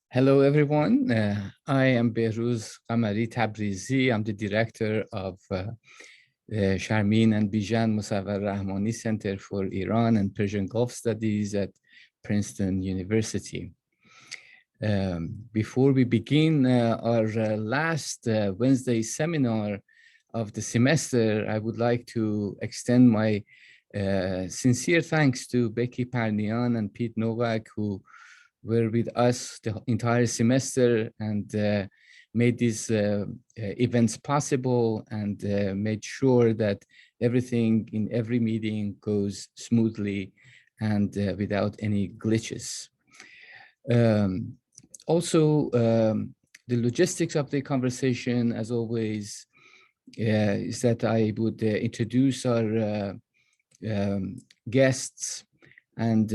Hello, everyone. I am Behruz Qamari Tabrizi. I'm the director of Sharmin and Bijan Mossavar-Rahmani Center for Iran and Persian Gulf Studies at Princeton University. Before we begin our last Wednesday seminar of the semester, I would like to extend my sincere thanks to Becky Parnian and Pete Novak, who were with us the entire semester and made these events possible and made sure that everything in every meeting goes smoothly and without any glitches. The logistics of the conversation, as always, is that I would introduce our guests, and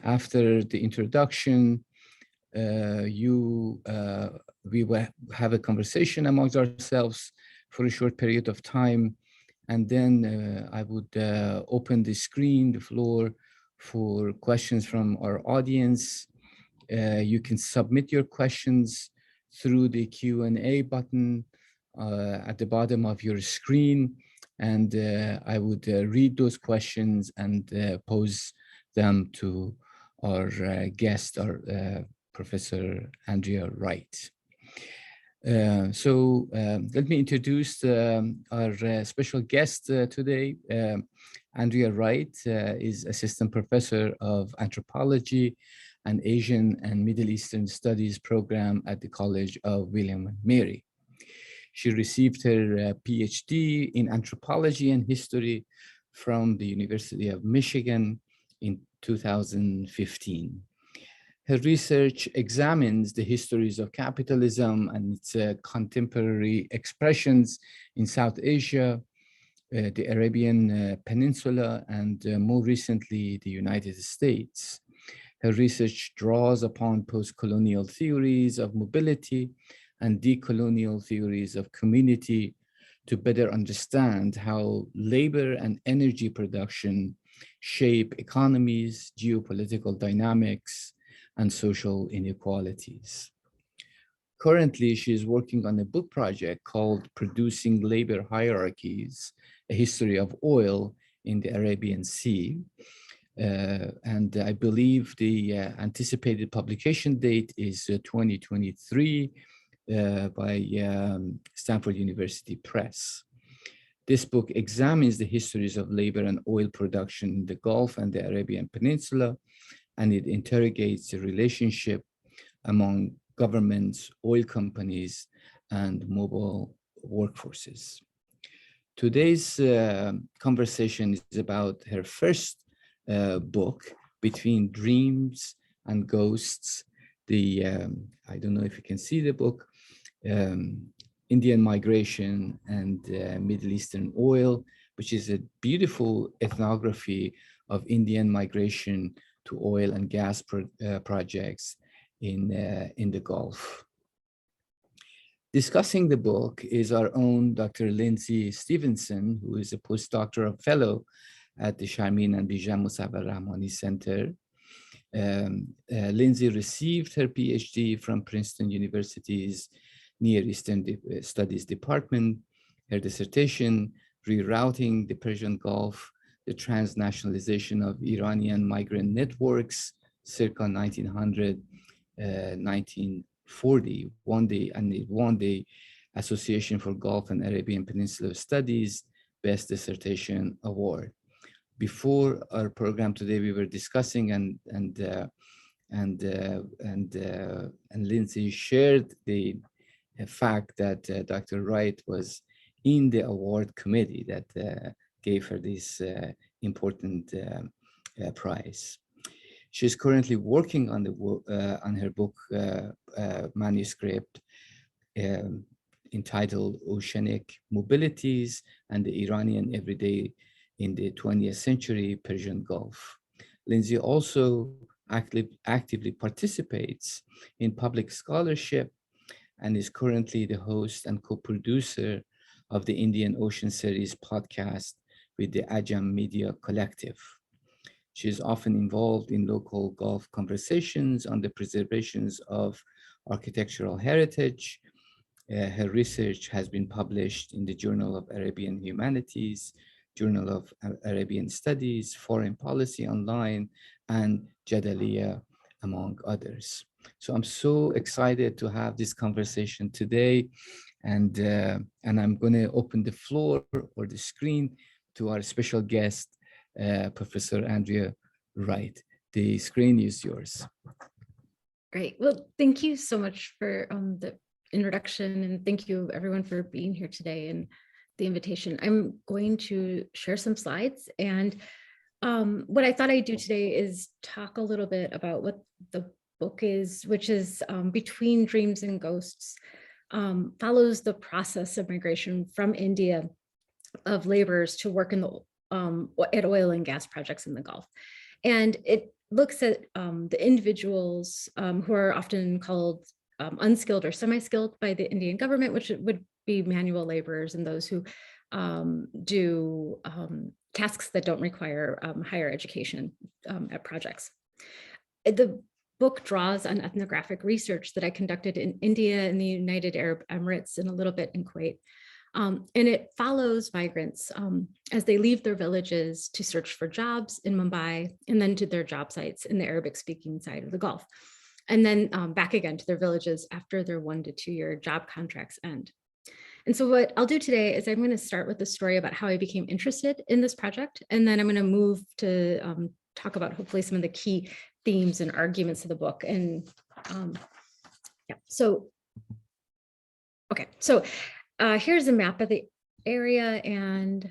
after the introduction, we will have a conversation amongst ourselves for a short period of time, and then I would open the floor for questions from our audience. You can submit your questions through the Q&A button at the bottom of your screen, and I would read those questions and pose them to our guest, our Professor Andrea Wright. Let me introduce our special guest today. Andrea Wright is Assistant Professor of Anthropology and Asian and Middle Eastern Studies program at the College of William and Mary. She received her PhD in Anthropology and History from the University of Michigan in 2015. Her research examines the histories of capitalism and its contemporary expressions in South Asia, the Arabian Peninsula, and more recently, the United States. Her research draws upon post-colonial theories of mobility and decolonial theories of community to better understand how labor and energy production shape economies, geopolitical dynamics, and social inequalities. Currently, she is working on a book project called Producing Labor Hierarchies, A History of Oil in the Arabian Sea. And I believe the anticipated publication date is 2023 by Stanford University Press. This book examines the histories of labor and oil production in the Gulf and the Arabian Peninsula, and it interrogates the relationship among governments, oil companies, and mobile workforces. Today's conversation is about her first book, Between Dreams and Ghosts. I don't know if you can see the book, Indian Migration and Middle Eastern Oil, which is a beautiful ethnography of Indian migration to oil and gas projects in the Gulf. Discussing the book is our own Dr. Lindsey Stephenson, who is a postdoctoral fellow at the Sharmin and Bijan Mossavar-Rahmani Center. Lindsey received her PhD from Princeton University's Near Eastern Studies Department. Her dissertation, Rerouting the Persian Gulf, the Transnationalization of Iranian Migrant Networks, circa 1900, 1940, won the Association for Gulf and Arabian Peninsula Studies Best Dissertation Award. Before our program today, we were discussing and Lindsey shared the fact that Dr. Wright was in the award committee that gave her this important prize. She's currently working on her book manuscript entitled Oceanic Mobilities and the Iranian Everyday in the 20th Century Persian Gulf. Lindsey also actively participates in public scholarship and is currently the host and co-producer of the Indian Ocean Series podcast with the Ajam Media Collective. She is often involved in local Gulf conversations on the preservations of architectural heritage. Her research has been published in the Journal of Arabian Humanities, Journal of Arabian Studies, Foreign Policy Online, and Jadaliya, among others. So I'm so excited to have this conversation today, and I'm going to open the floor or the screen to our special guest, Professor Andrea Wright. The screen is yours. Great. Well, thank you so much for the introduction, and thank you everyone for being here today and the invitation. I'm going to share some slides, and what I thought I'd do today is talk a little bit about what the book is, which is Between Dreams and Ghosts, follows the process of migration from India of laborers to work in the at oil and gas projects in the Gulf. And it looks at the individuals who are often called unskilled or semi-skilled by the Indian government, which would be manual laborers and those who do tasks that don't require higher education at projects. The book draws on ethnographic research that I conducted in India, in the United Arab Emirates, and a little bit in Kuwait. And it follows migrants as they leave their villages to search for jobs in Mumbai, and then to their job sites in the Arabic-speaking side of the Gulf, and then back again to their villages after their 1 to 2 year job contracts end. And so what I'll do today is I'm going to start with the story about how I became interested in this project, and then I'm going to move to talk about hopefully some of the key themes and arguments of the book. And yeah, so, okay, so here's a map of the area, and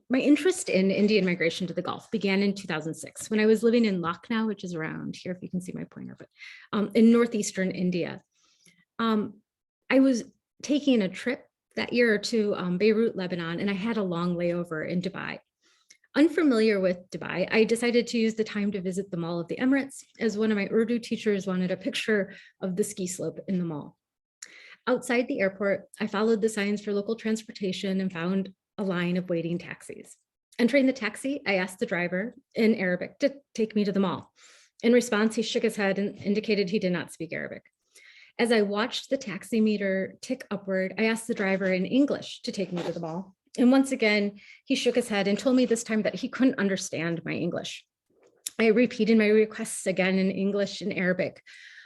my interest in Indian migration to the Gulf began in 2006 when I was living in Lucknow, which is around here, if you can see my pointer, but in northeastern India. I was taking a trip that year to Beirut, Lebanon, and I had a long layover in Dubai. Unfamiliar with Dubai, I decided to use the time to visit the Mall of the Emirates, as one of my Urdu teachers wanted a picture of the ski slope in the mall. Outside the airport, I followed the signs for local transportation and found a line of waiting taxis. Entering the taxi, I asked the driver in Arabic to take me to the mall. In response, he shook his head and indicated he did not speak Arabic. As I watched the taxi meter tick upward, I asked the driver in English to take me to the mall. And once again, he shook his head and told me this time that he couldn't understand my English. I repeated my requests again in English and Arabic,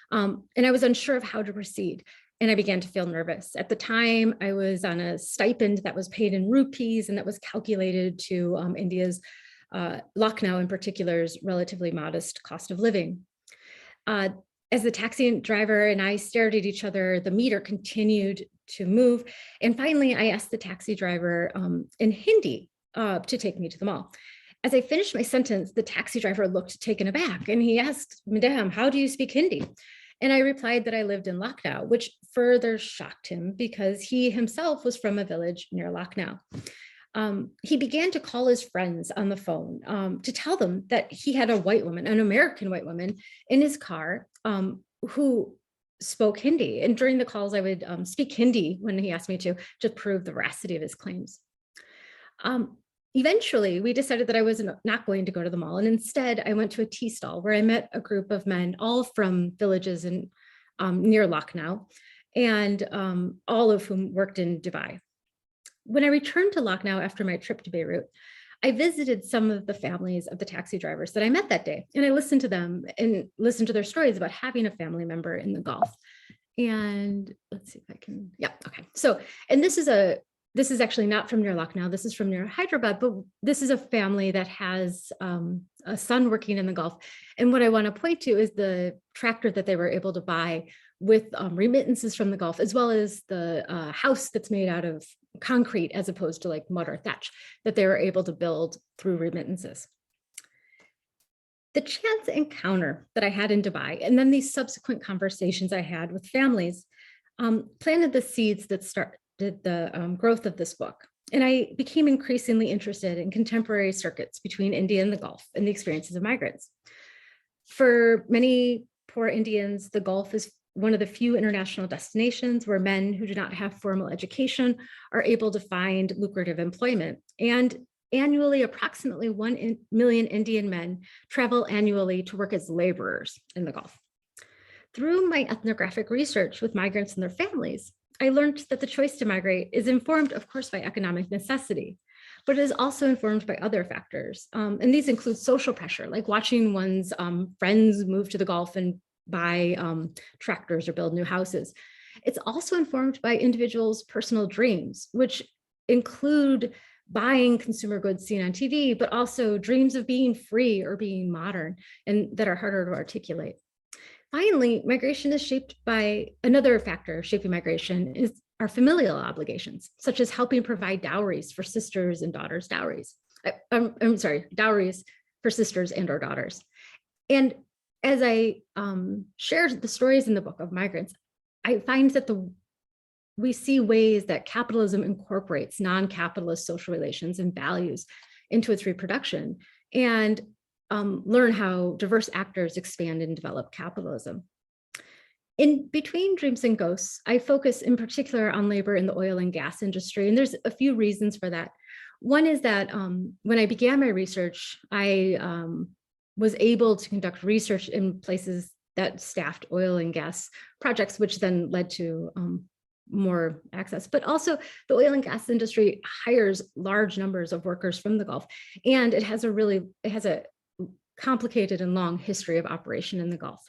and I was unsure of how to proceed. And I began to feel nervous. At the time, I was on a stipend that was paid in rupees and that was calculated to India's, Lucknow in particular's relatively modest cost of living. As the taxi driver and I stared at each other, the meter continued to move. And finally, I asked the taxi driver in Hindi to take me to the mall. As I finished my sentence, the taxi driver looked taken aback and he asked, "Madam, how do you speak Hindi?" And I replied that I lived in Lucknow, which further shocked him because he himself was from a village near Lucknow. He began to call his friends on the phone to tell them that he had a white woman, an American white woman, in his car who spoke Hindi. And during the calls, I would speak Hindi when he asked me to prove the veracity of his claims. Eventually, we decided that I was not going to go to the mall. And instead, I went to a tea stall where I met a group of men, all from villages in, near Lucknow, and all of whom worked in Dubai. When I returned to Lucknow after my trip to Beirut, I visited some of the families of the taxi drivers that I met that day. And I listened to them and listened to their stories about having a family member in the Gulf. And let's see if I can, yeah, okay. So, and this is actually not from near Lucknow, this is from near Hyderabad, but this is a family that has a son working in the Gulf. And what I want to point to is the tractor that they were able to buy with remittances from the Gulf, as well as the house that's made out of concrete as opposed to like mud or thatch that they were able to build through remittances. The chance encounter that I had in Dubai, and then these subsequent conversations I had with families, planted the seeds that started the growth of this book. And I became increasingly interested in contemporary circuits between India and the Gulf and the experiences of migrants. For many poor Indians, the Gulf is one of the few international destinations where men who do not have formal education are able to find lucrative employment. And annually, approximately 1 million Indian men travel annually to work as laborers in the Gulf. Through my ethnographic research with migrants and their families, I learned that the choice to migrate is informed, of course, by economic necessity, but it is also informed by other factors. And these include social pressure, like watching one's friends move to the Gulf and buy tractors or build new houses. It's also informed by individuals' personal dreams, which include buying consumer goods seen on TV, but also dreams of being free or being modern, and that are harder to articulate. Finally, migration is shaped by another factor shaping migration is our familial obligations, such as helping provide dowries for sisters and daughters' dowries. Dowries for sisters and or daughters. And as I shared the stories in the book of migrants, I find that we see ways that capitalism incorporates non-capitalist social relations and values into its reproduction, and learn how diverse actors expand and develop capitalism. In Between Dreams and Ghosts, I focus in particular on labor in the oil and gas industry, and there's a few reasons for that. One is that when I began my research, I was able to conduct research in places that staffed oil and gas projects, which then led to more access. But also the oil and gas industry hires large numbers of workers from the Gulf, and it has a complicated and long history of operation in the Gulf.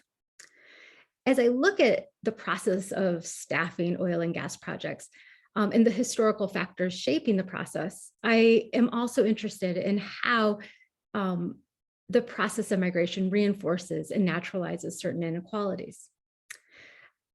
As I look at the process of staffing oil and gas projects and the historical factors shaping the process, I am also interested in how the process of migration reinforces and naturalizes certain inequalities.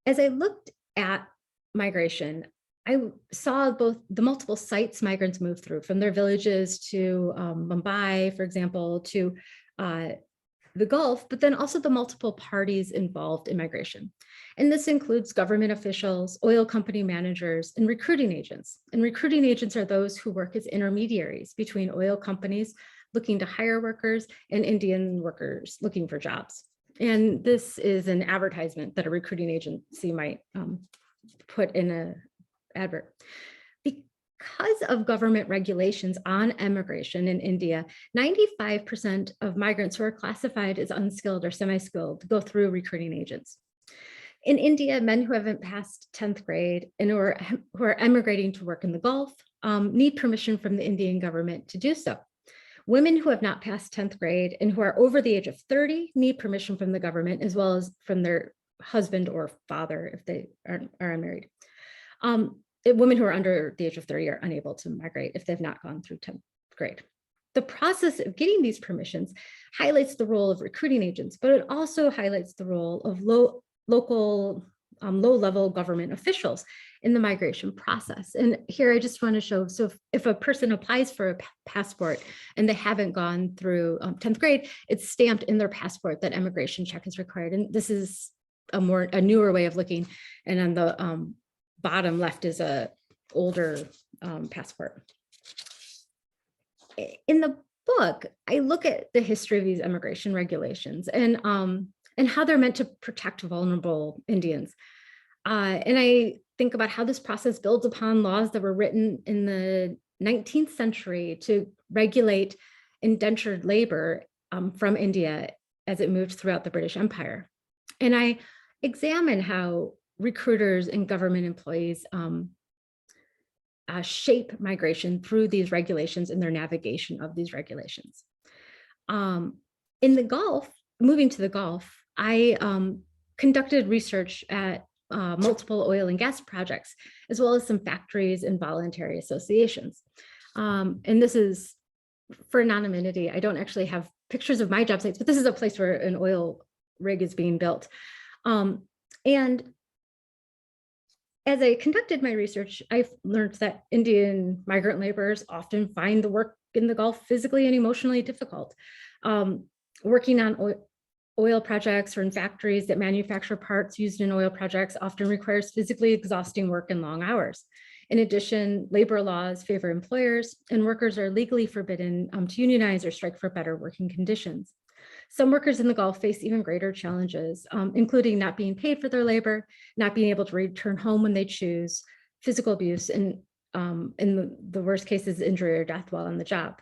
As I looked at migration, I saw both the multiple sites migrants move through, from their villages to Mumbai, for example, to the Gulf, but then also the multiple parties involved in migration. And this includes government officials, oil company managers, and recruiting agents. And recruiting agents are those who work as intermediaries between oil companies looking to hire workers and Indian workers looking for jobs. And this is an advertisement that a recruiting agency might put in an advert. Because of government regulations on immigration in India, 95% of migrants who are classified as unskilled or semi-skilled go through recruiting agents. In India, men who haven't passed 10th grade and who are emigrating to work in the Gulf need permission from the Indian government to do so. Women who have not passed 10th grade and who are over the age of 30 need permission from the government, as well as from their husband or father if they are unmarried. Women who are under the age of 30 are unable to migrate if they've not gone through 10th grade. The process of getting these permissions highlights the role of recruiting agents, but it also highlights the role of local, low-level government officials in the migration process. And here I just want to show, so if a person applies for a passport and they haven't gone through 10th grade, it's stamped in their passport that immigration check is required. And this is a newer way of looking. And on the bottom left is a older passport. In the book, I look at the history of these immigration regulations and how they're meant to protect vulnerable Indians. And I think about how this process builds upon laws that were written in the 19th century to regulate indentured labor from India as it moved throughout the British Empire. And I examine how recruiters and government employees shape migration through these regulations and their navigation of these regulations. In the Gulf, moving to the Gulf, I conducted research at multiple oil and gas projects, as well as some factories and voluntary associations. And this is for anonymity. I don't actually have pictures of my job sites, but this is a place where an oil rig is being built. And as I conducted my research, I learned that Indian migrant laborers often find the work in the Gulf physically and emotionally difficult. Working on oil projects or in factories that manufacture parts used in oil projects often requires physically exhausting work and long hours. In addition, labor laws favor employers, and workers are legally forbidden to unionize or strike for better working conditions. Some workers in the Gulf face even greater challenges, including not being paid for their labor, not being able to return home when they choose, physical abuse, and in the worst cases, injury or death while on the job.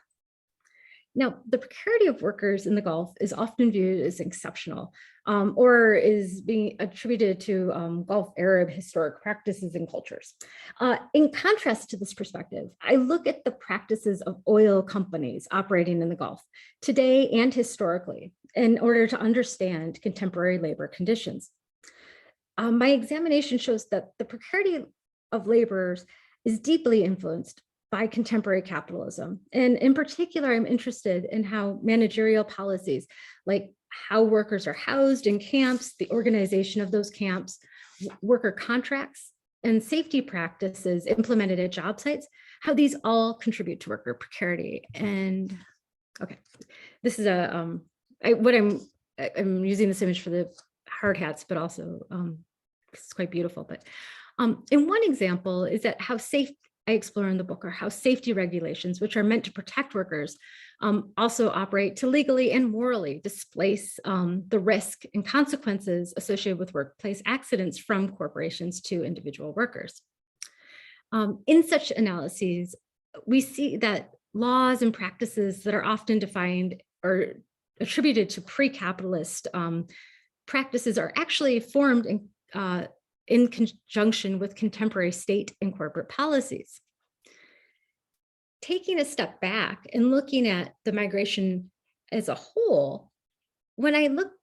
Now, the precarity of workers in the Gulf is often viewed as exceptional, or is being attributed to Gulf Arab historic practices and cultures. In contrast to this perspective, I look at the practices of oil companies operating in the Gulf today and historically in order to understand contemporary labor conditions. My examination shows that the precarity of laborers is deeply influenced by contemporary capitalism. And in particular, I'm interested in how managerial policies, like how workers are housed in camps, the organization of those camps, worker contracts, and safety practices implemented at job sites, how these all contribute to worker precarity. And okay, this is I'm using this image for the hard hats, but also it's quite beautiful. But in one example is that how safe I explore in the book are how safety regulations, which are meant to protect workers, also operate to legally and morally displace the risk and consequences associated with workplace accidents from corporations to individual workers. In such analyses, we see that laws and practices that are often defined or attributed to pre-capitalist practices are actually formed in conjunction with contemporary state and corporate policies. Taking a step back and looking at the migration as a whole, when I look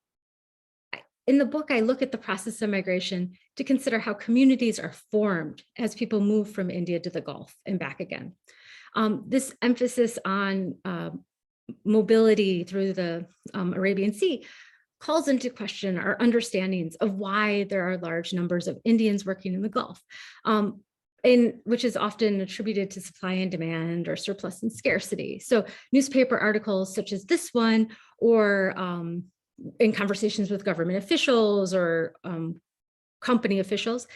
in the book, I look at the process of migration to consider how communities are formed as people move from India to the Gulf and back again. This emphasis on mobility through the Arabian Sea calls into question our understandings of why there are large numbers of Indians working in the Gulf, which is often attributed to supply and demand or surplus and scarcity. So newspaper articles such as this one, or in conversations with government officials or company officials,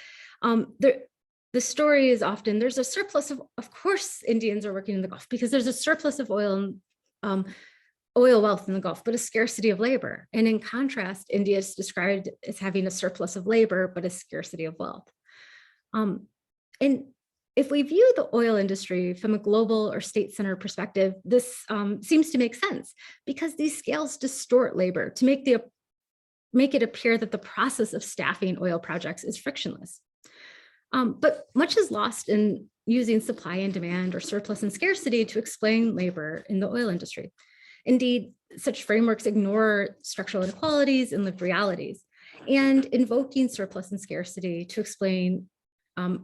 the story is often there's a surplus of course, Indians are working in the Gulf because there's a surplus of oil wealth in the Gulf, but a scarcity of labor. And in contrast, India is described as having a surplus of labor, but a scarcity of wealth. And if we view the oil industry from a global or state-centered perspective, this seems to make sense because these scales distort labor to make it appear that the process of staffing oil projects is frictionless. But much is lost in using supply and demand or surplus and scarcity to explain labor in the oil industry. Indeed, such frameworks ignore structural inequalities and lived realities, and invoking surplus and scarcity to explain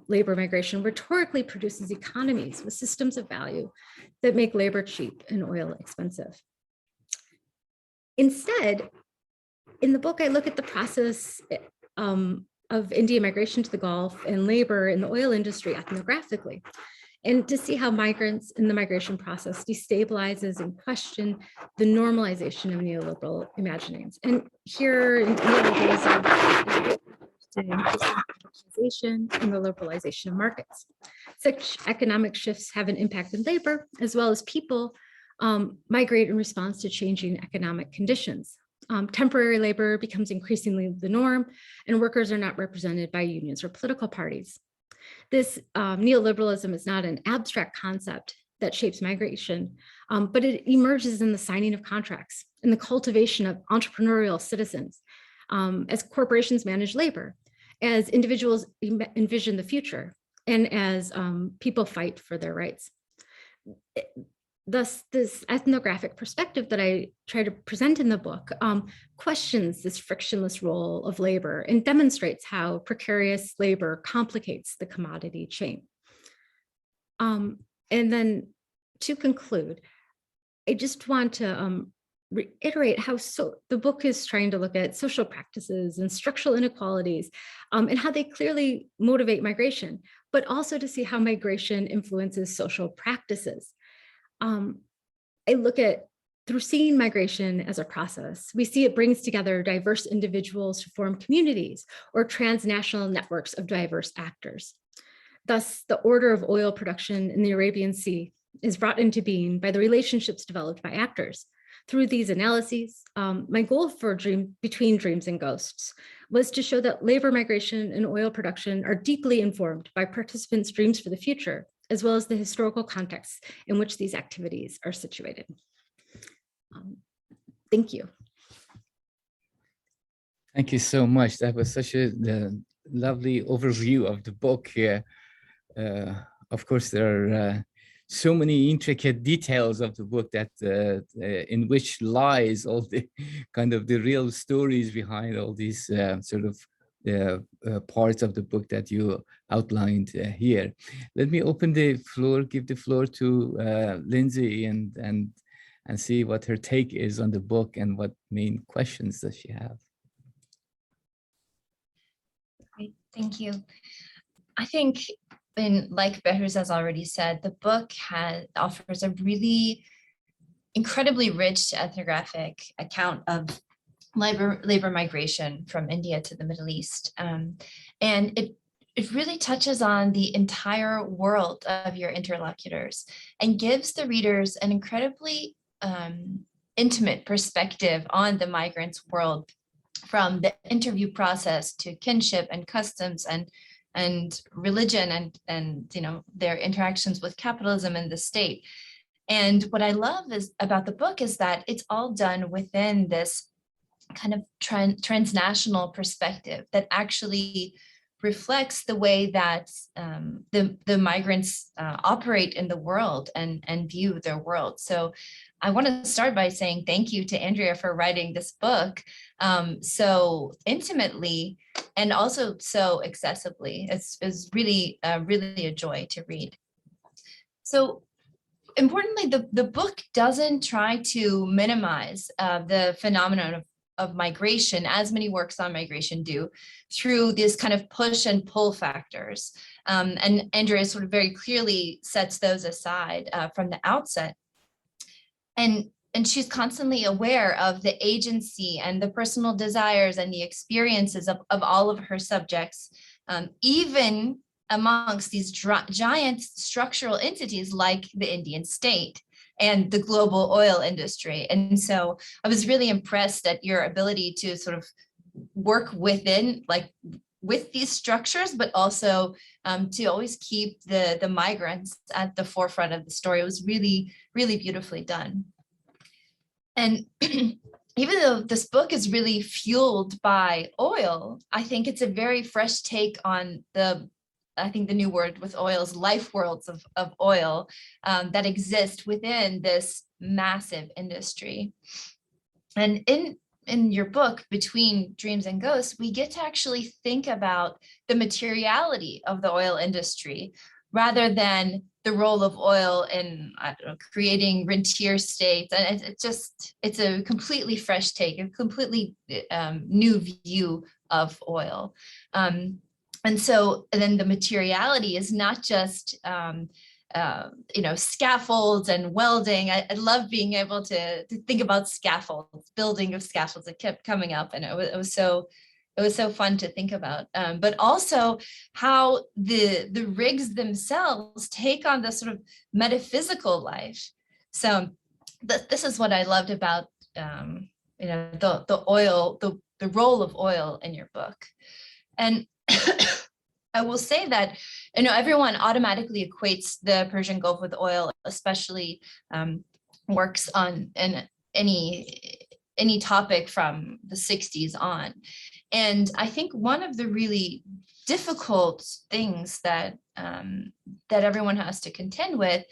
labor migration rhetorically produces economies with systems of value that make labor cheap and oil expensive. Instead, in the book, I look at the process of Indian migration to the Gulf and labor in the oil industry ethnographically, and to see how migrants in the migration process destabilizes and question the normalization of neoliberal imaginings. And here in neoliberalism, and the liberalization of markets. Such economic shifts have an impact on labor, as well as people migrate in response to changing economic conditions. Temporary labor becomes increasingly the norm, and workers are not represented by unions or political parties. This neoliberalism is not an abstract concept that shapes migration, but it emerges in the signing of contracts, in the cultivation of entrepreneurial citizens, as corporations manage labor, as individuals envision the future, and as people fight for their rights. Thus, this ethnographic perspective that I try to present in the book questions this frictionless role of labor and demonstrates how precarious labor complicates the commodity chain. And then to conclude, I just want to reiterate how the book is trying to look at social practices and structural inequalities and how they clearly motivate migration, but also to see how migration influences social practices. I look at, through seeing migration as a process, we see it brings together diverse individuals to form communities or transnational networks of diverse actors. Thus, the order of oil production in the Arabian Sea is brought into being by the relationships developed by actors. Through these analyses, my goal for Between Dreams and Ghosts was to show that labor migration and oil production are deeply informed by participants' dreams for the future, as well as the historical context in which these activities are situated. Thank you. Thank you so much. That was such a lovely overview of the book here. Of course, there are so many intricate details of the book that in which lies all the kind of the real stories behind all these sort of parts of the book that you outlined here. Let me open the floor, give the floor to Lindsey and see what her take is on the book and what main questions does she have. Great, thank you. I think, like Behrooz has already said, the book offers a really incredibly rich ethnographic account of labor migration from India to the Middle East. And it really touches on the entire world of your interlocutors and gives the readers an incredibly intimate perspective on the migrants' world, from the interview process to kinship and customs and religion and their interactions with capitalism and the state. And what I love about the book is that it's all done within this kind of transnational perspective that actually reflects the way that the migrants operate in the world and view their world. So I want to start by saying thank you to Andrea for writing this book so intimately and also so accessibly. It's really a joy to read. So importantly, the book doesn't try to minimize the phenomenon of migration, as many works on migration do, through this kind of push and pull factors. And Andrea sort of very clearly sets those aside from the outset. And she's constantly aware of the agency and the personal desires and the experiences of all of her subjects, even amongst these giant structural entities like the Indian state and the global oil industry. And so I was really impressed at your ability to sort of work with these structures, but also to always keep the migrants at the forefront of the story. It was really, really beautifully done. And even though this book is really fueled by oil, I think it's a very fresh take on I think the new word with oil is life worlds of oil that exist within this massive industry. And in your book, Between Dreams and Ghosts, we get to actually think about the materiality of the oil industry rather than the role of oil in, I don't know, creating rentier states. And it's a completely fresh take, a completely new view of oil. And then the materiality is not just, scaffolds and welding. I love being able to think about scaffolds, building of scaffolds. It kept coming up, and it was so fun to think about. But also how the rigs themselves take on this sort of metaphysical life. So this is what I loved about the oil, the role of oil in your book. And I will say that, everyone automatically equates the Persian Gulf with oil, especially works on any topic from the 60s on. And I think one of the really difficult things that everyone has to contend with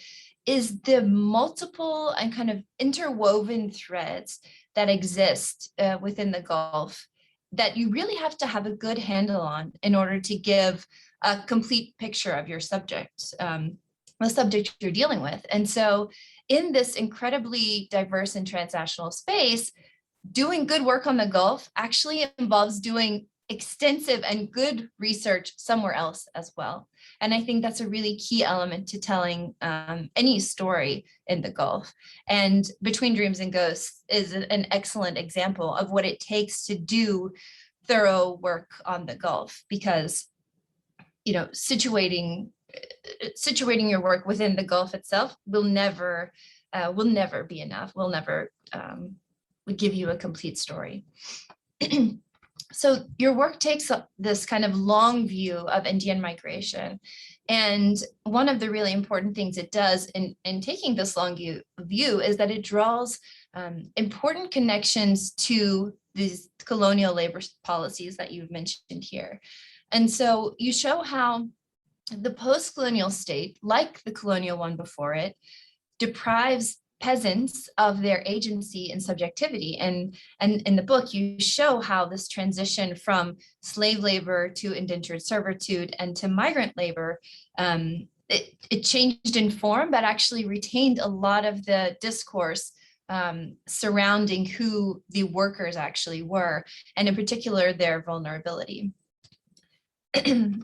is the multiple and kind of interwoven threads that exist within the Gulf that you really have to have a good handle on in order to give a complete picture of your subject, the subject you're dealing with. And so in this incredibly diverse and transnational space, doing good work on the Gulf actually involves doing extensive and good research somewhere else as well. And I think that's a really key element to telling any story in the Gulf. And Between Dreams and Ghosts is an excellent example of what it takes to do thorough work on the Gulf, because situating your work within the Gulf itself will never be enough. Will never give you a complete story. So your work takes up this kind of long view of Indian migration. And one of the really important things it does in taking this long view is that it draws important connections to these colonial labor policies that you've mentioned here. And so you show how the post-colonial state, like the colonial one before it, deprives peasants of their agency and subjectivity. And in the book, you show how this transition from slave labor to indentured servitude and to migrant labor, it changed in form, but actually retained a lot of the discourse surrounding who the workers actually were, and in particular, their vulnerability.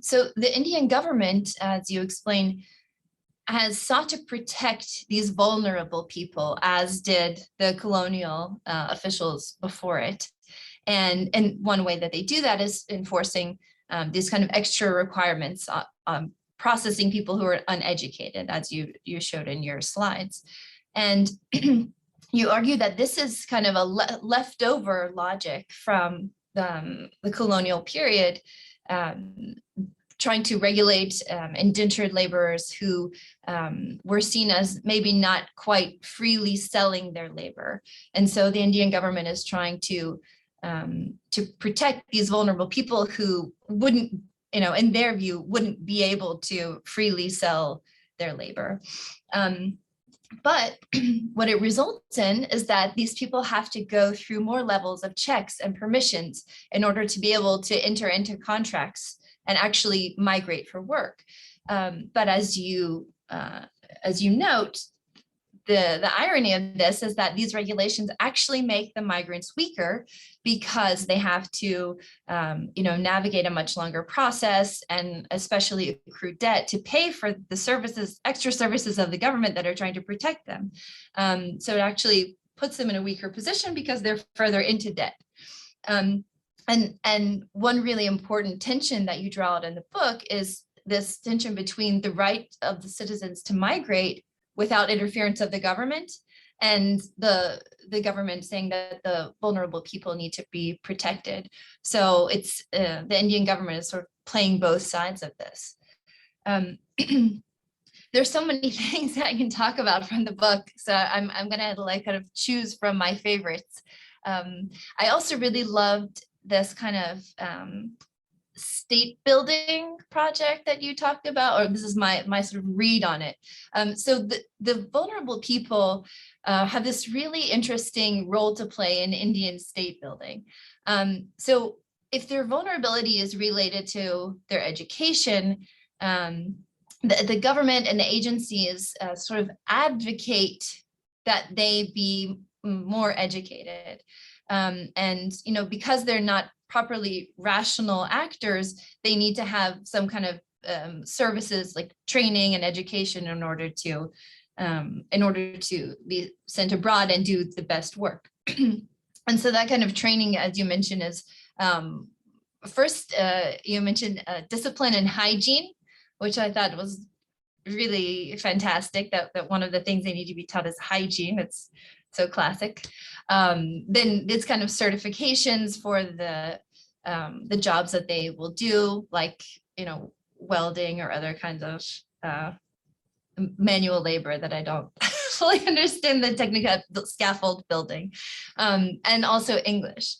So the Indian government, as you explained, has sought to protect these vulnerable people, as did the colonial officials before it. And one way that they do that is enforcing these kind of extra requirements on processing people who are uneducated, as you showed in your slides. And you argue that this is kind of a leftover logic from the colonial period, trying to regulate indentured laborers who were seen as maybe not quite freely selling their labor. And so the Indian government is trying to protect these vulnerable people who wouldn't, in their view, wouldn't be able to freely sell their labor. But what it results in is that these people have to go through more levels of checks and permissions in order to be able to enter into contracts and actually migrate for work. But as you note, the irony of this is that these regulations actually make the migrants weaker, because they have to navigate a much longer process, and especially accrue debt to pay for the services, extra services of the government that are trying to protect them. So it actually puts them in a weaker position because they're further into debt. And one really important tension that you draw out in the book is this tension between the right of the citizens to migrate without interference of the government, and the government saying that the vulnerable people need to be protected. So it's the Indian government is sort of playing both sides of this. There's so many things that I can talk about from the book, so I'm gonna kind of choose from my favorites. I also really loved this kind of state building project that you talked about, or this is my sort of read on it. So the vulnerable people have this really interesting role to play in Indian state building. So if their vulnerability is related to their education, the government and the agencies sort of advocate that they be more educated. And because they're not properly rational actors, they need to have some kind of services like training and education in order to be sent abroad and do the best work. And so that kind of training, as you mentioned, is first you mentioned discipline and hygiene, which I thought was really fantastic, that one of the things they need to be taught is hygiene. It's so classic. Then it's kind of certifications for the jobs that they will do, like welding or other kinds of manual labor that I don't fully understand the technical, scaffold building, and also English.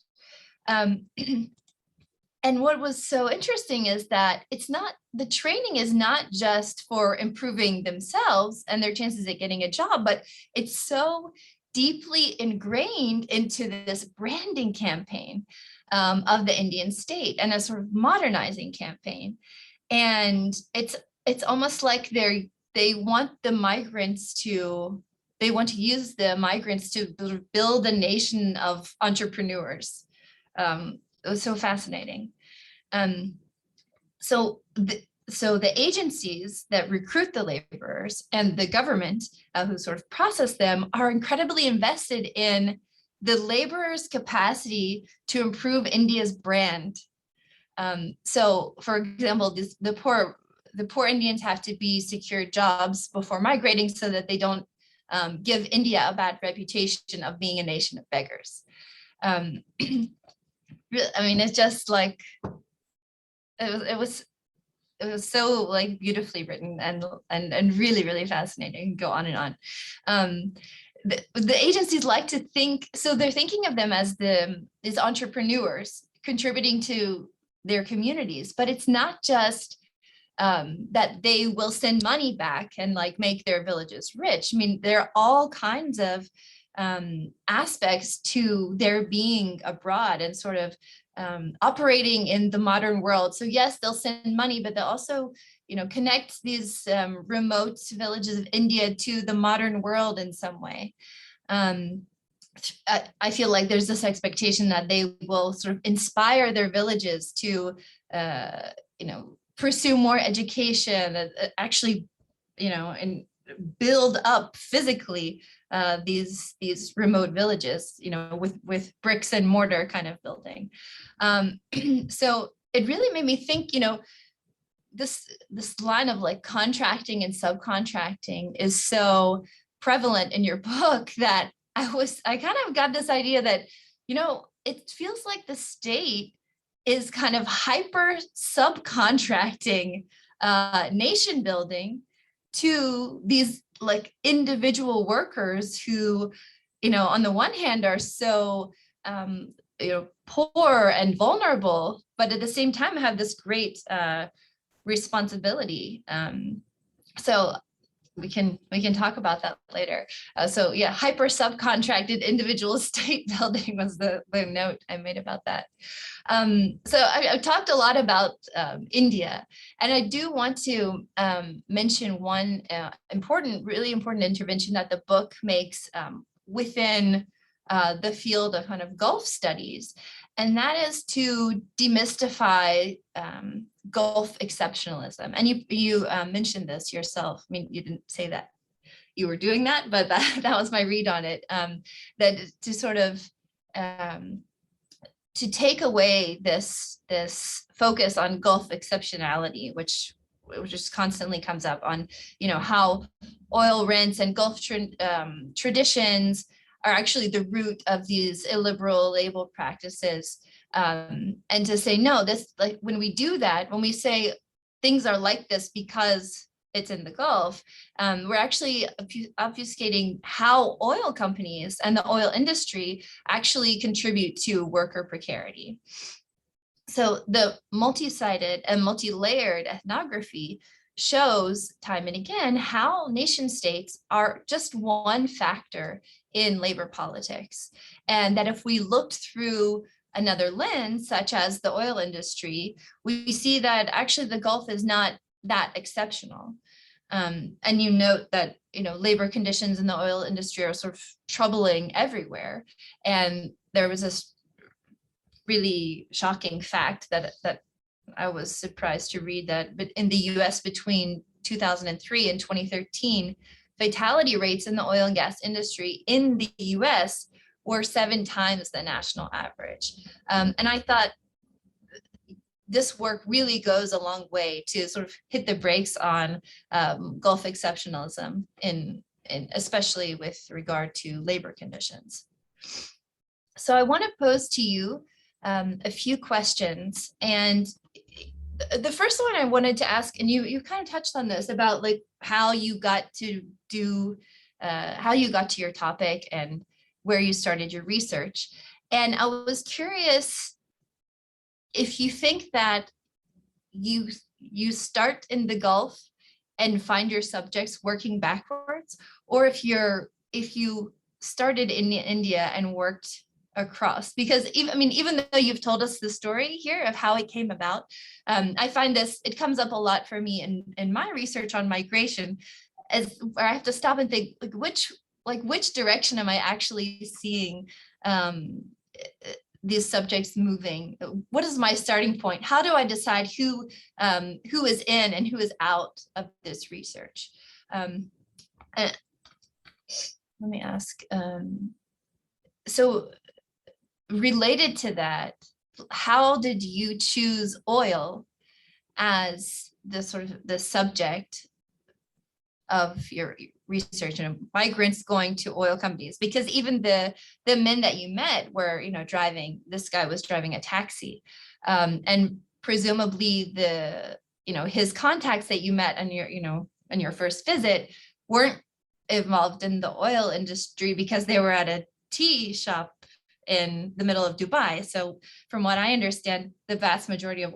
And what was so interesting is that the training is not just for improving themselves and their chances at getting a job, but it's so deeply ingrained into this branding campaign of the Indian state, and a sort of modernizing campaign. And it's almost like they want to use the migrants to build a nation of entrepreneurs. It was so fascinating. So the agencies that recruit the laborers and the government who sort of process them are incredibly invested in the laborers' capacity to improve India's brand. So, for example, the poor Indians have to be secured jobs before migrating so that they don't give India a bad reputation of being a nation of beggars. It's just like it was so like beautifully written and really, really fascinating. Go on and on. the agencies like to think, so they're thinking of them as these entrepreneurs contributing to their communities, but it's not just that they will send money back and like make their villages rich. I mean, there are all kinds of aspects to their being abroad and sort of operating in the modern world. So yes, they'll send money, but they'll also, connect these remote villages of India to the modern world in some way. I feel like there's this expectation that they will sort of inspire their villages to, pursue more education, actually, and build up physically these remote villages, with bricks and mortar kind of building. So it really made me think, this line of like contracting and subcontracting is so prevalent in your book that I kind of got this idea that, it feels like the state is kind of hyper subcontracting nation building to these like individual workers who, on the one hand are so, poor and vulnerable, but at the same time have this great responsibility. So we can talk about that later. So yeah, hyper subcontracted individual state building was the note I made about that. So I've talked a lot about India, and I do want to mention one really important intervention that the book makes within the field of kind of Gulf studies, and that is to demystify Gulf exceptionalism. And you mentioned this yourself. I mean, you didn't say that you were doing that, but that was my read on it. That to sort of to take away this focus on Gulf exceptionality, which just constantly comes up on, how oil rents and Gulf traditions are actually the root of these illiberal labor practices. And to say, no, this, like when we do that, when we say things are like this because it's in the Gulf, we're actually obfuscating how oil companies and the oil industry actually contribute to worker precarity. So the multi-sided and multi-layered ethnography shows time and again how nation states are just one factor in labor politics. And that if we looked through another lens, such as the oil industry, we see that actually the Gulf is not that exceptional. And you note that, labor conditions in the oil industry are sort of troubling everywhere. And there was this really shocking fact that I was surprised to read, that but in the US between 2003 and 2013, fatality rates in the oil and gas industry in the US were 7 times the national average. And I thought this work really goes a long way to sort of hit the brakes on Gulf exceptionalism, in especially with regard to labor conditions. So I want to pose to you a few questions. And the first one I wanted to ask, and you kind of touched on this, about like how you got to your topic and where you started your research. And I was curious if you think that you start in the Gulf and find your subjects working backwards, or if you started in India and worked across, because even though you've told us the story here of how it came about, I find it comes up a lot for me in my research on migration, as where I have to stop and think, which direction am I actually seeing these subjects moving? What is my starting point? How do I decide who is in and who is out of this research? Let me ask. So related to that, how did you choose oil as the subject of your research, and migrants going to oil companies? Because even the men that you met were, this guy was driving a taxi, and presumably his contacts that you met on your first visit weren't involved in the oil industry because they were at a tea shop in the middle of Dubai. So from what I understand, the vast majority of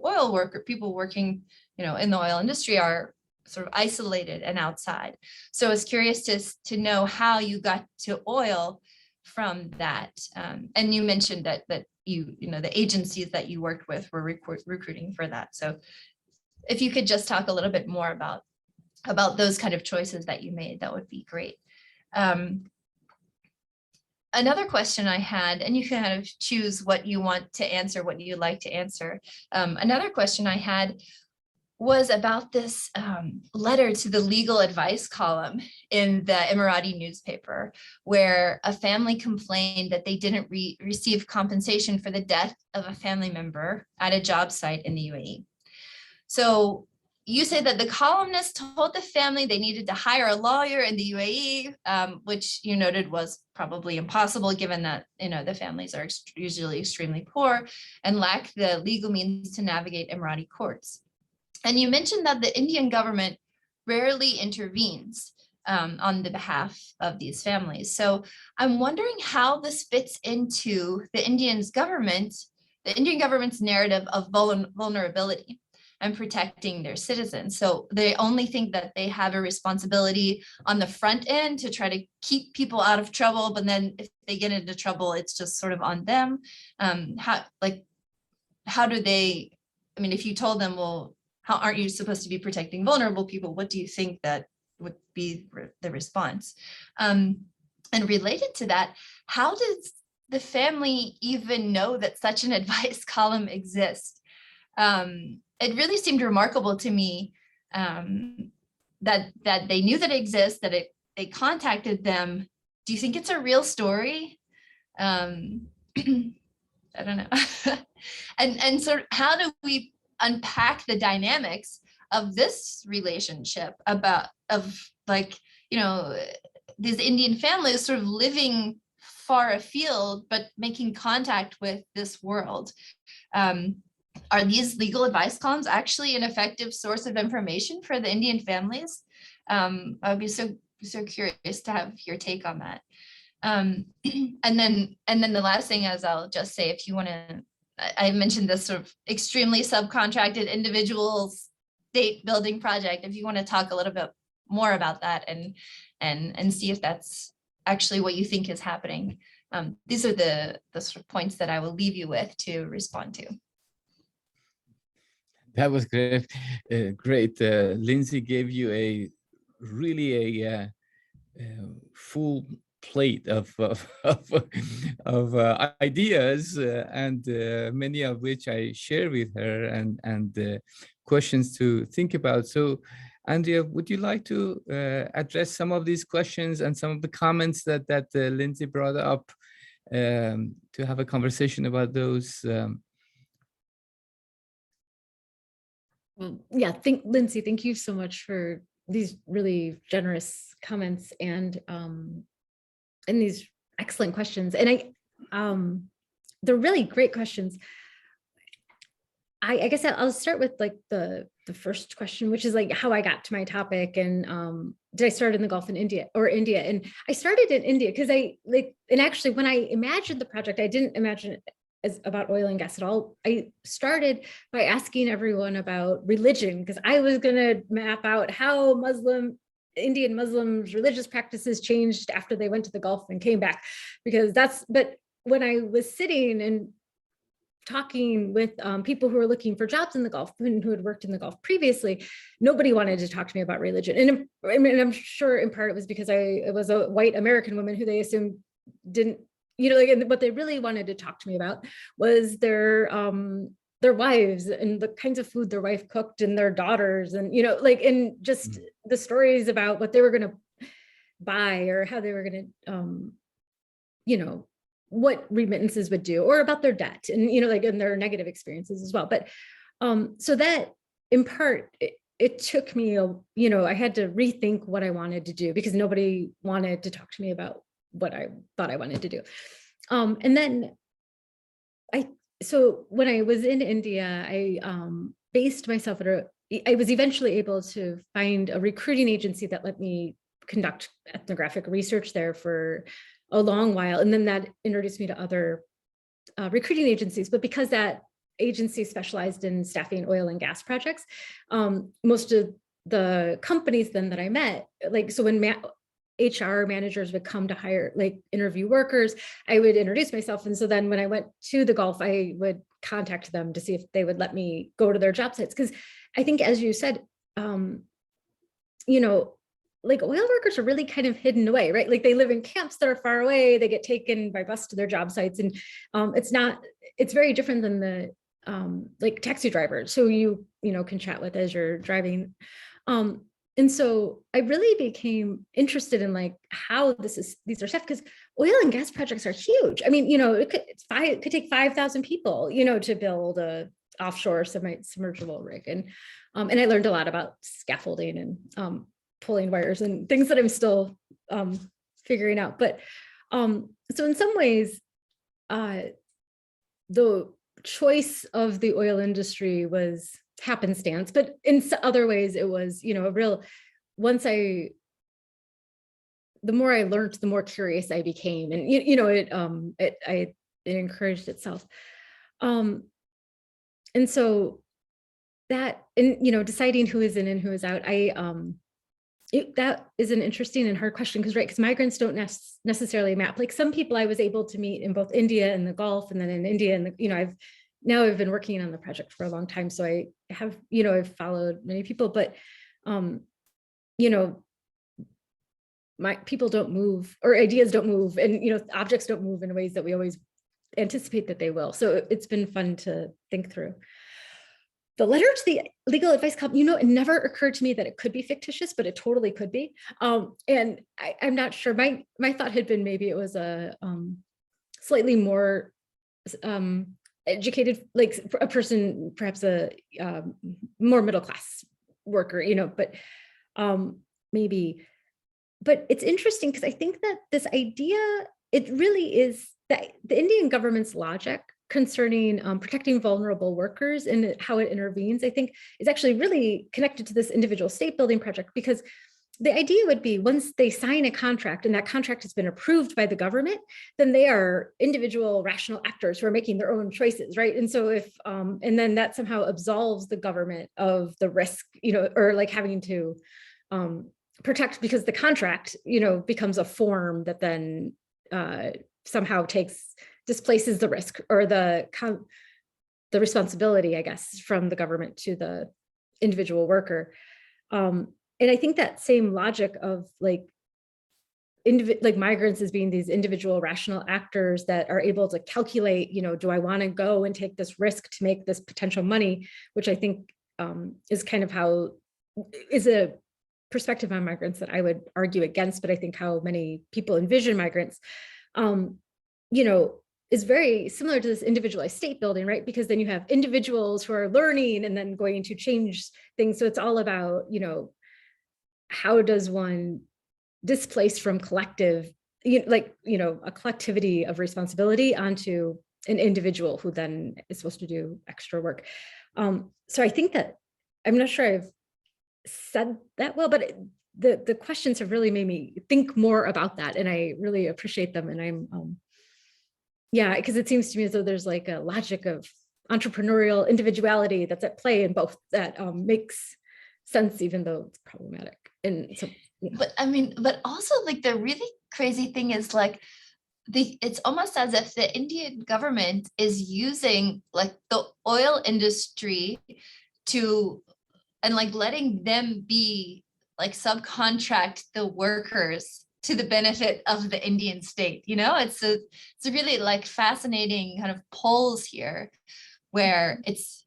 people working, in the oil industry are sort of isolated and outside. So I was curious to know how you got to oil from that. And you mentioned that the agencies that you worked with were recruiting for that. So if you could just talk a little bit more about those kind of choices that you made, that would be great. Another question I had, and you can kind of choose what you want to answer, what you like to answer. Another question I had was about this letter to the legal advice column in the Emirati newspaper, where a family complained that they didn't receive compensation for the death of a family member at a job site in the UAE. So you say that the columnist told the family they needed to hire a lawyer in the UAE, which you noted was probably impossible given that the families are usually extremely poor and lack the legal means to navigate Emirati courts. And you mentioned that the Indian government rarely intervenes on the behalf of these families. So I'm wondering how this fits into the Indian government's narrative of vulnerability and protecting their citizens. So they only think that they have a responsibility on the front end to try to keep people out of trouble, but then if they get into trouble, it's just sort of on them. How do they, if you told them, well, how aren't you supposed to be protecting vulnerable people? What do you think that would be the response? And related to that, how does the family even know that such an advice column exists? It really seemed remarkable to me that they knew that it exists, that they contacted them. Do you think it's a real story? I don't know. and so how do we unpack the dynamics of this relationship these Indian families sort of living far afield, but making contact with this world? Are these legal advice columns actually an effective source of information for the Indian families? I would be so curious to have your take on that. And then the last thing is, I'll just say, if you want to, I mentioned this sort of extremely subcontracted individual state building project. If you want to talk a little bit more about that and see if that's actually what you think is happening. These are the sort of points that I will leave you with to respond to. That was great. Great. Lindsey gave you a full plate of ideas, and many of which I share with her, and questions to think about. So, Andrea, would you like to address some of these questions and some of the comments that Lindsey brought up, to have a conversation about those? Well, yeah, Lindsey, thank you so much for these really generous comments and these excellent questions. And they're really great questions. I guess I'll start with like the first question, which is like how I got to my topic, and did I start in the Gulf in India? And I started in India because and actually when I imagined the project, I didn't imagine it as about oil and gas at all. I started by asking everyone about religion, because I was going to map out how Indian Muslims' religious practices changed after they went to the Gulf and came back, but when I was sitting and talking with people who were looking for jobs in the Gulf and who had worked in the Gulf previously, nobody wanted to talk to me about religion. And I'm sure in part it was because I was a white American woman who they assumed didn't, and what they really wanted to talk to me about was their wives and the kinds of food their wife cooked and their daughters, and and just the stories about what they were going to buy or how they were going to what remittances would do, or about their debt and and their negative experiences as well. But so that in part it took me I had to rethink what I wanted to do, because nobody wanted to talk to me about what I thought I wanted to do. And then so when I was in India, I based myself I was eventually able to find a recruiting agency that let me conduct ethnographic research there for a long while. And then that introduced me to other recruiting agencies. But because that agency specialized in staffing oil and gas projects, most of the companies then that I met, like, so when HR managers would come to hire, like interview workers, I would introduce myself. And so then when I went to the Gulf, I would contact them to see if they would let me go to their job sites. Because I think, as you said, you know, like oil workers are really kind of hidden away, right? Like they live in camps that are far away, they get taken by bus to their job sites. And it's very different than the like taxi drivers who you can chat with as you're driving. And so I really became interested in like how these are staffed, because oil and gas projects are huge. I mean, it could take 5,000 people, to build a offshore submersible rig. And I learned a lot about scaffolding and pulling wires and things that I'm still figuring out. But so in some ways, the choice of the oil industry was happenstance, but in other ways it was, a real, the more I learned, the more curious I became, and it encouraged itself. And so that, and deciding who is in and who is out, that is an interesting and hard question, because migrants don't necessarily map. Like some people I was able to meet in both India and the Gulf, and then in India, and I've been working on the project for a long time, so I have, I've followed many people, but my people don't move, or ideas don't move, and objects don't move in ways that we always anticipate that they will. So it's been fun to think through. The letter to the legal advice column, it never occurred to me that it could be fictitious, but it totally could be. And I'm not sure. My thought had been maybe it was a slightly more educated, like a person, perhaps a more middle class worker, but maybe. But it's interesting because I think that this idea, it really is that the Indian government's logic concerning protecting vulnerable workers and how it intervenes, I think is actually really connected to this individual state building project, because the idea would be once they sign a contract and that contract has been approved by the government, then they are individual rational actors who are making their own choices, right? And so if, and then that somehow absolves the government of the risk, or like having to protect, because the contract, becomes a form that then somehow displaces the risk or the responsibility, I guess, from the government to the individual worker. And I think that same logic of like migrants as being these individual rational actors that are able to calculate, do I want to go and take this risk to make this potential money, which I think is kind of is a perspective on migrants that I would argue against, but I think how many people envision migrants, is very similar to this individualized state building, right? Because then you have individuals who are learning and then going to change things. So it's all about, how does one displace from collective, a collectivity of responsibility onto an individual who then is supposed to do extra work. So I think that, I'm not sure I've said that well, but the questions have really made me think more about that, and I really appreciate them. And I'm, because it seems to me as though there's like a logic of entrepreneurial individuality that's at play in both that makes sense, even though it's problematic. And so, but also like the really crazy thing is like it's almost as if the Indian government is using like the oil industry and like letting them be like subcontract the workers to the benefit of the Indian state. It's a really like fascinating kind of polls here where it's,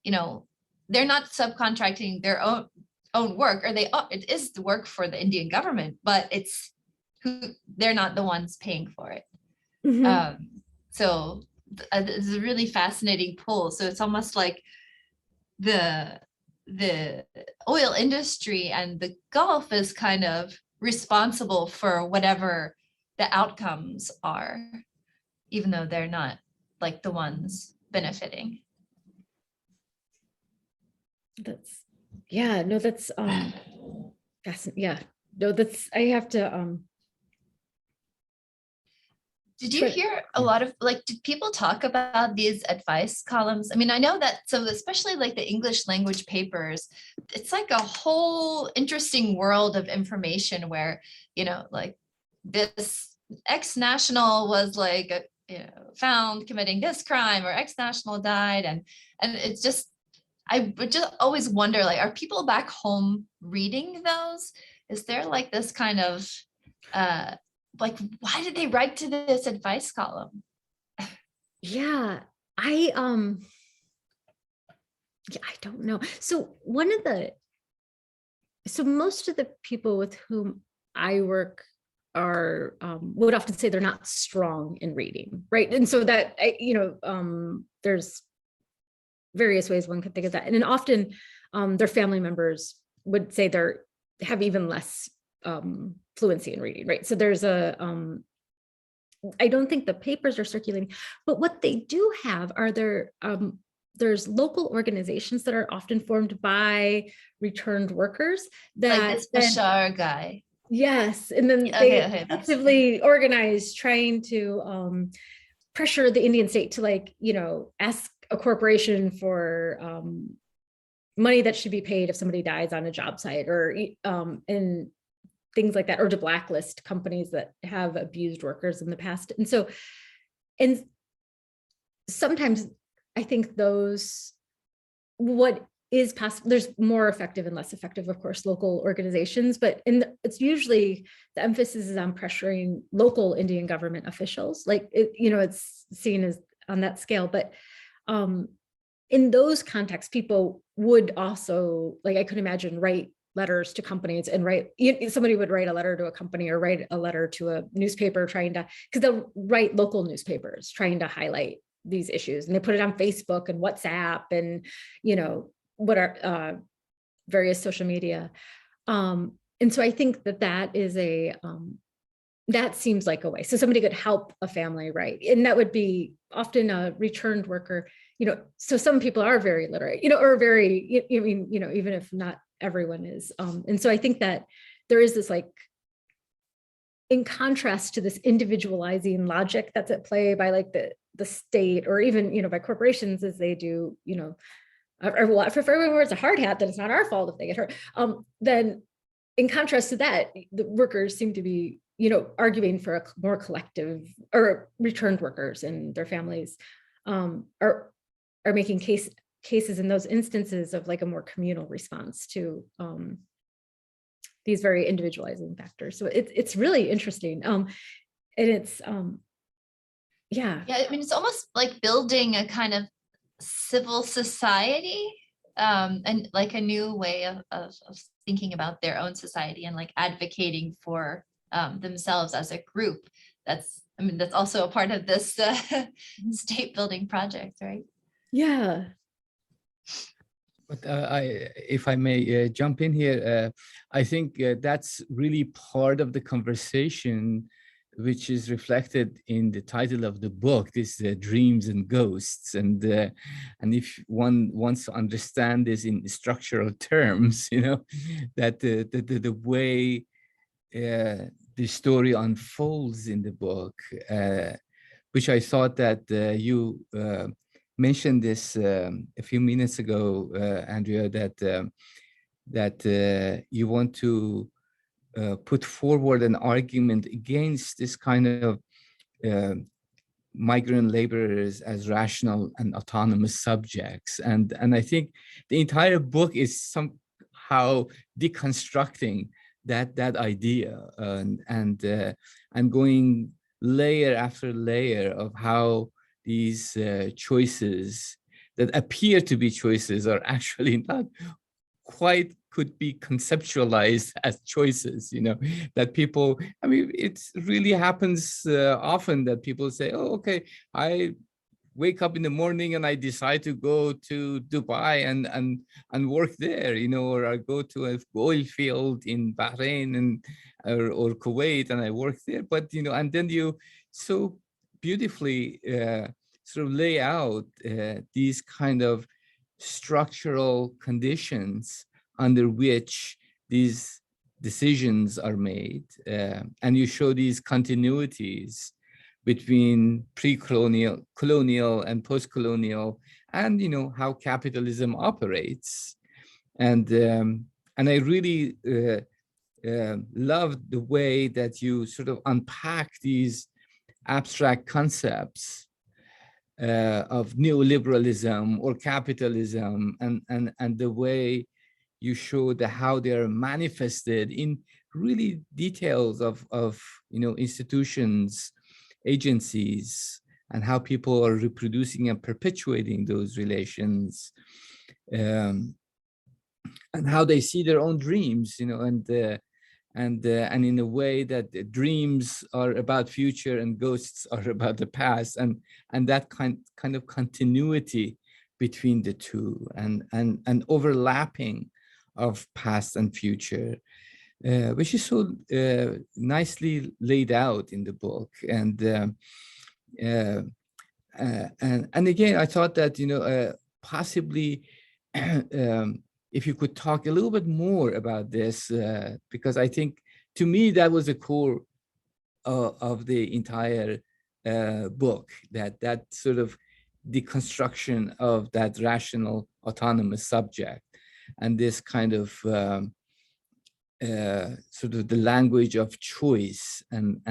they're not subcontracting their own work, or it is the work for the Indian government, but they're not the ones paying for it. Mm-hmm. So it's a really fascinating poll. So it's almost like the oil industry and the Gulf is kind of responsible for whatever the outcomes are, even though they're not like the ones benefiting. That's fascinating. Yeah, no, that's, I have to, Did you hear a lot of, like, did people talk about these advice columns? I mean, I know that, so especially like the English language papers, it's like a whole interesting world of information where, you know, like this X national was like, you know, found committing this crime, or X national died. And it's just, I would just always wonder, like, are people back home reading those? Is there like this kind of, like, why did they write to this advice column? yeah, I don't know. So most of the people with whom I work are would often say they're not strong in reading, right? And so that there's various ways one could think of that, and then often their family members would say have even less fluency in reading, right? So there's I don't think the papers are circulating, but what they do have are there's local organizations that are often formed by returned workers that, like this Bashar guy. Yes, and then they actively organize trying to pressure the Indian state to, like, you know, ask a corporation for money that should be paid if somebody dies on a job site, or and things like that, or to blacklist companies that have abused workers in the past. And so, and sometimes I think what is possible, there's more effective and less effective, of course, local organizations, but it's usually the emphasis is on pressuring local Indian government officials. Like, it's seen as on that scale, but in those contexts, people would also, like, I could imagine, write letters to companies and somebody would write a letter to a company or write a letter to a newspaper because they'll write local newspapers trying to highlight these issues, and they put it on Facebook and WhatsApp and, you know, what are various social media. And so I think that is that seems like a way. So somebody could help a family, right? And that would be often a returned worker, you know, so some people are very literate, you know, or very, I mean, you know, even if not everyone is. And so I think that there is this, like, in contrast to this individualizing logic that's at play by, like, the state, or even, you know, by corporations, as they do, you know, if everyone wears a hard hat, then it's not our fault if they get hurt. Then in contrast to that, the workers seem to be, you know, arguing for a more collective, or returned workers and their families are making cases in those instances of, like, a more communal response to these very individualizing factors. So it's really interesting. And it's yeah. I mean, it's almost like building a kind of civil society, and like a new way of thinking about their own society, and like advocating for themselves as a group. That's also a part of this state building project, right? Yeah. But if I may jump in here, I think that's really part of the conversation, which is reflected in the title of the book, this Dreams and Ghosts. And if one wants to understand this in structural terms, you know, that the way the story unfolds in the book, which I thought that you mentioned this a few minutes ago, Andrea, that you want to put forward an argument against this kind of migrant laborers as rational and autonomous subjects, and I think the entire book is somehow deconstructing that idea, and going layer after layer of how these choices that appear to be choices are actually not quite could be conceptualized as choices, you know, that people, I mean, it really happens often that people say, oh, okay, I wake up in the morning and I decide to go to Dubai and work there, you know, or I go to an oil field in Bahrain or Kuwait and I work there. But, you know, and then you so beautifully sort of lay out these kind of structural conditions under which these decisions are made, and you show these continuities between pre-colonial, colonial, and post-colonial, and how capitalism operates. And I really loved the way that you sort of unpack these abstract concepts of neoliberalism or capitalism, and the way you show how they are manifested in really details of institutions, agencies, and how people are reproducing and perpetuating those relations, and how they see their own dreams, and in a way that the dreams are about future and ghosts are about the past, and that kind of continuity between the two, and overlapping of past and future, which is so nicely laid out in the book. And again, I thought that possibly if you could talk a little bit more about this, because I think to me that was the core of the entire book, that sort of deconstruction of that rational autonomous subject, and this kind of sort of the language of choice and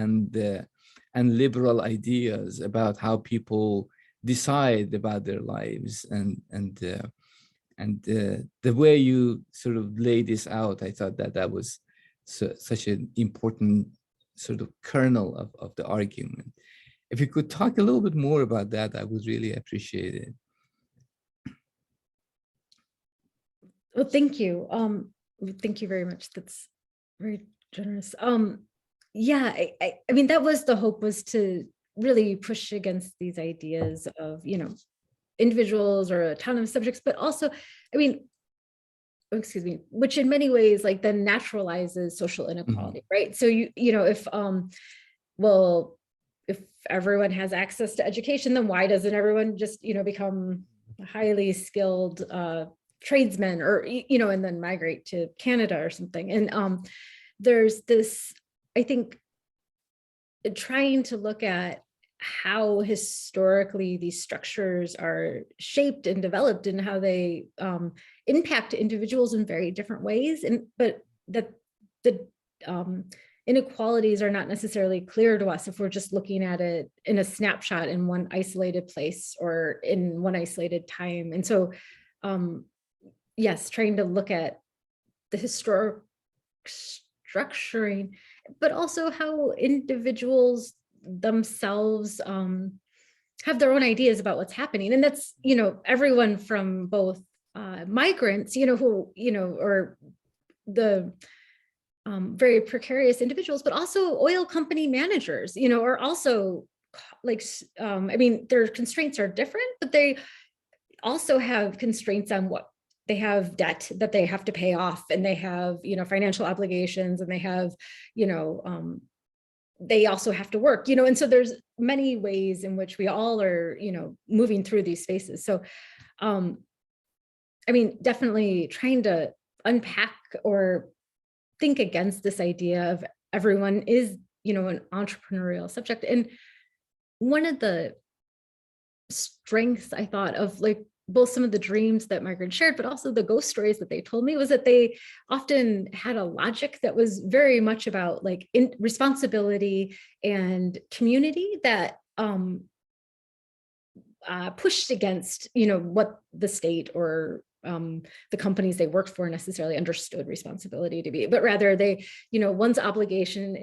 liberal ideas about how people decide about their lives, and the way you sort of lay this out, I thought that was such an important sort of kernel of the argument. If you could talk a little bit more about that, I would really appreciate it. Well, thank you. Thank you very much. That's very generous. Yeah, I mean, that was the hope, was to really push against these ideas of, individuals or autonomous subjects, but also, I mean, excuse me, which in many ways like then naturalizes social inequality, right? So if everyone has access to education, then why doesn't everyone just, become highly skilled tradesmen, or, and then migrate to Canada or something? And there's this, I think, trying to look at how historically these structures are shaped and developed, and how they impact individuals in very different ways, but that the inequalities are not necessarily clear to us if we're just looking at it in a snapshot in one isolated place or in one isolated time. And so yes, trying to look at the historic structuring, but also how individuals themselves have their own ideas about what's happening. And that's, everyone from both migrants, who, or the very precarious individuals, but also oil company managers, are also like, I mean, their constraints are different, but they also have constraints on what they have, debt that they have to pay off, and they have, financial obligations, and they have, they also have to work, and so there's many ways in which we all are, moving through these spaces. So, I mean, definitely trying to unpack or think against this idea of everyone is, an entrepreneurial subject. And one of the strengths, I thought, of like both some of the dreams that migrants shared, but also the ghost stories that they told me, was that they often had a logic that was very much about like responsibility and community that pushed against, what the state or the companies they worked for necessarily understood responsibility to be, but rather they, one's obligation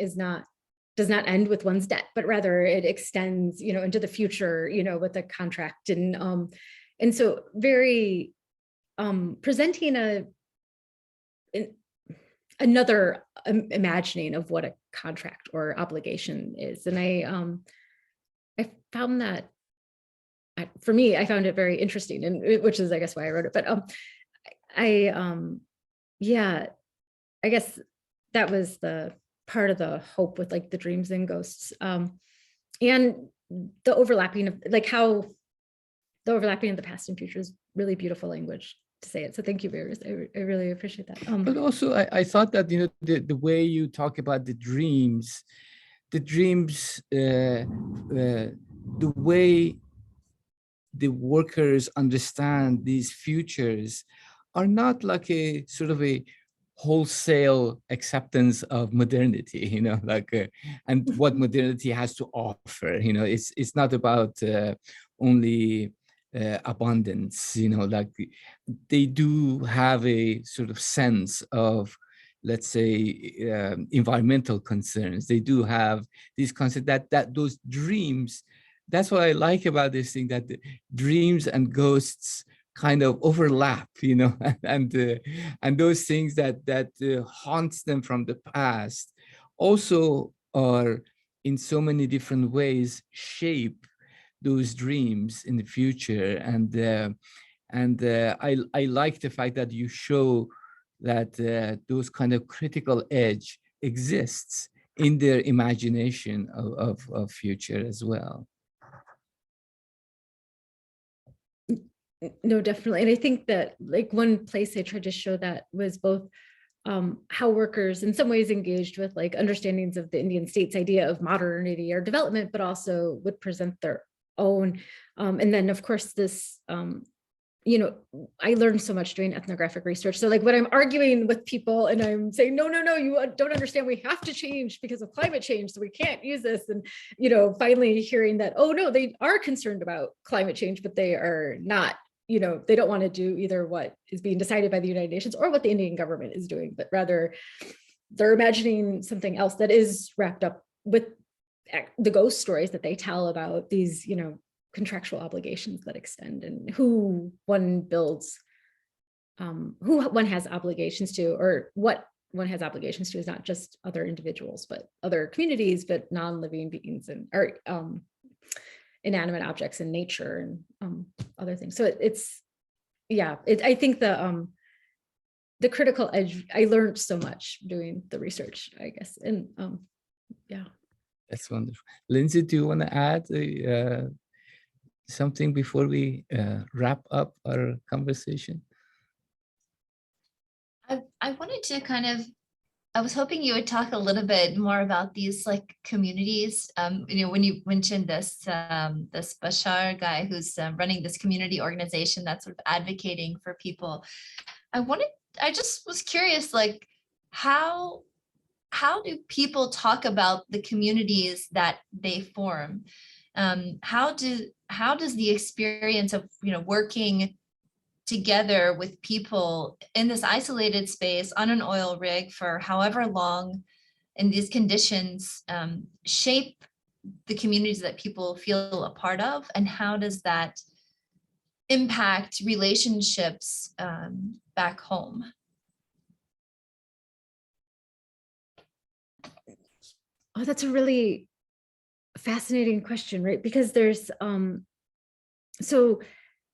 does not end with one's debt, but rather it extends, into the future, with a contract. And so very presenting another imagining of what a contract or obligation is. And I found that, for me, I found it very interesting, and which is, I guess, why I wrote it. But yeah, I guess that was the part of the hope with like the dreams and ghosts, and the overlapping of like how the overlapping of the past and future is really beautiful language. to say it. So thank you, Behrooz. I really appreciate that. But also, I thought that, you know, the way you talk about the dreams, the way the workers understand these futures are not like a sort of a wholesale acceptance of modernity, you know, like, and what modernity has to offer. You know, it's not about only abundance, you know, like they do have a sort of sense of, let's say, environmental concerns. They do have these concepts that those dreams. That's what I like about this thing, that the dreams and ghosts kind of overlap, you know, and those things that haunts them from the past also are in so many different ways shape those dreams in the future. And I like the fact that you show that those kind of critical edge exists in their imagination of future as well. No, definitely. And I think that like one place I tried to show that was both how workers in some ways engaged with like understandings of the Indian state's idea of modernity or development, but also would present their own. And then of course this, you know, I learned so much doing ethnographic research. So like when I'm arguing with people and I'm saying, no, you don't understand, we have to change because of climate change, so we can't use this. And, you know, finally hearing that, oh no, they are concerned about climate change, but they are not, you know, they don't want to do either what is being decided by the United Nations or what the Indian government is doing, but rather they're imagining something else that is wrapped up with the ghost stories that they tell about these, you know, contractual obligations that extend and who one builds, who one has obligations to, or what one has obligations to is not just other individuals, but other communities, but non-living beings and or inanimate objects in nature and other things. So it's yeah, I think the critical edge, I learned so much doing the research, I guess. And yeah. That's wonderful. Lindsey, do you want to add something before we wrap up our conversation? I wanted to kind of, I was hoping you would talk a little bit more about these like communities. You know, when you mentioned this this Bashar guy who's running this community organization that's sort of advocating for people, I just was curious, like how do people talk about the communities that they form? How does the experience of, you know, working together with people in this isolated space on an oil rig for however long in these conditions shape the communities that people feel a part of, and how does that impact relationships back home? Oh, that's a really fascinating question, right? Because there's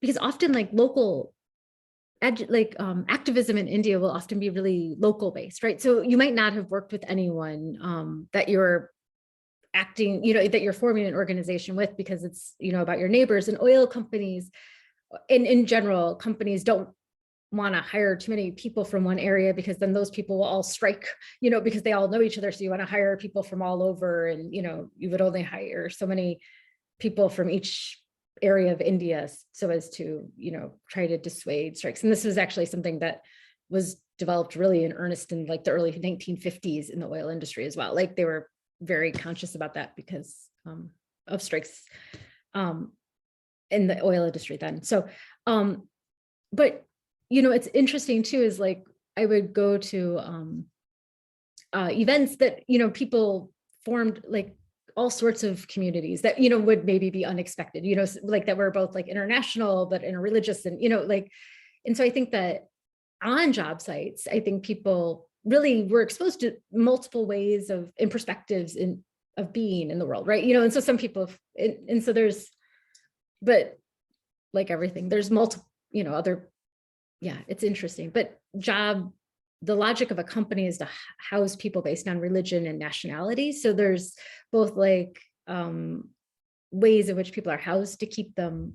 because often like local activism in India will often be really local based, right? So you might not have worked with anyone that you're acting, you know, that you're forming an organization with because it's, you know, about your neighbors. And oil companies, in general, companies don't want to hire too many people from one area because then those people will all strike, you know, because they all know each other. So you want to hire people from all over, and, you know, you would only hire so many people from each area of India so as to, you know, try to dissuade strikes. And this was actually something that was developed really in earnest in like the early 1950s in the oil industry as well. Like they were very conscious about that because of strikes in the oil industry then. So, but, you know, it's interesting too, is like, I would go to events that, you know, people formed like all sorts of communities that, you know, would maybe be unexpected, you know, like that were both like international, but interreligious and, you know, like, and so I think that on job sites, I think people really were exposed to multiple ways of and perspectives of being in the world, right? You know, and so some people, and so there's, but like everything, there's multiple, you know, other, yeah, it's interesting. But the logic of a company is to house people based on religion and nationality. So there's both like ways in which people are housed to keep them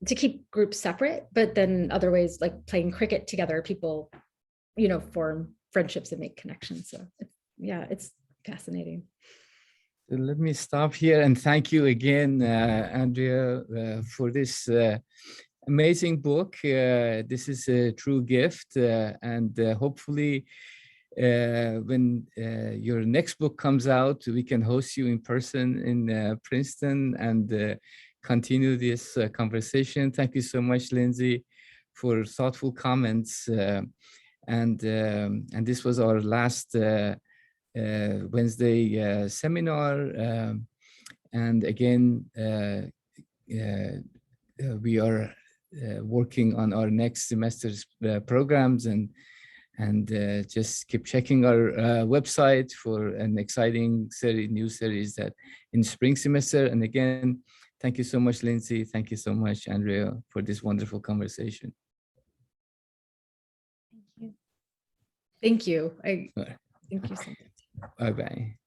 to keep groups separate, but then other ways like playing cricket together, people, you know, form friendships and make connections. So yeah, it's fascinating. So let me stop here and thank you again, Andrea, for this amazing book. This is a true gift, and hopefully when your next book comes out, we can host you in person in Princeton and continue this conversation. Thank you so much, Lindsey, for thoughtful comments. And this was our last Wednesday seminar. And again, we are working on our next semester's programs, and just keep checking our website for an exciting new series that in spring semester. And again, thank you so much, Lindsey. Thank you so much, Andrea, for this wonderful conversation. Thank you. Thank you. Thank you so much. Bye-bye.